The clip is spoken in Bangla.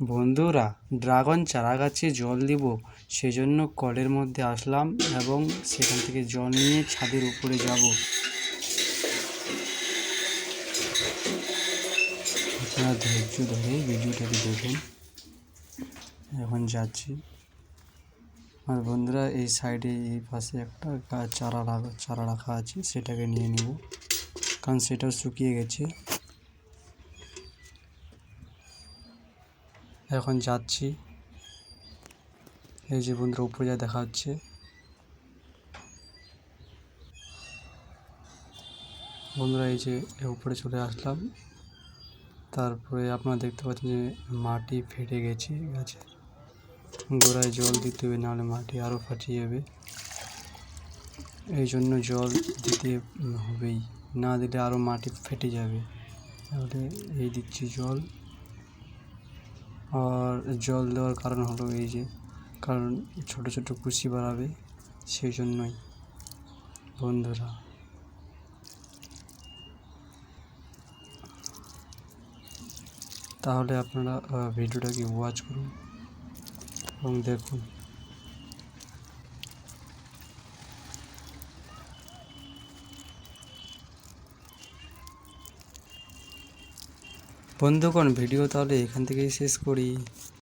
বন্ধুরা, ড্রাগন চারা গাছে জল দিব সেজন্য কলের মধ্যে আসলাম এবং সেখান থেকে জল নিয়ে ছাদের উপরে যাব। আপনারা ধৈর্য ধরে ভিডিওটাকে দেখুন। এখন যাচ্ছি। আর বন্ধুরা, এই সাইডে এই পাশে একটা গাছ চারা রাখা আছে, সেটাকে নিয়ে নেব, কারণ সেটাও শুকিয়ে গেছে। এখন যাচ্ছি। এই যে বন্ধুরা, উপরে যা দেখা যাচ্ছে, বন্ধুরা এই যে উপরে চলে আসলাম। তারপরে আপনারা দেখতে পাচ্ছেন যে মাটি ফেটে গেছে, গাছের গোড়ায় জল দিতে হবে, নাহলে মাটি আরও ফাটিয়ে যাবে। এই জন্য জল দিতে হবেই, না দিলে আরও মাটি ফেটে যাবে। তাহলে এই দিচ্ছি জল। আর জল দেওয়ার কারণ হলো এই যে, কারণ ছোট ছোট কুশি বাড়াবে, সেই জন্যই বন্ধুরা। তাহলে আপনারা ভিডিওটাকে ওয়াচ করুন এবং দেখুন। বন্ধুগণ, ভিডিও তাহলে এখান থেকেই শেষ করি।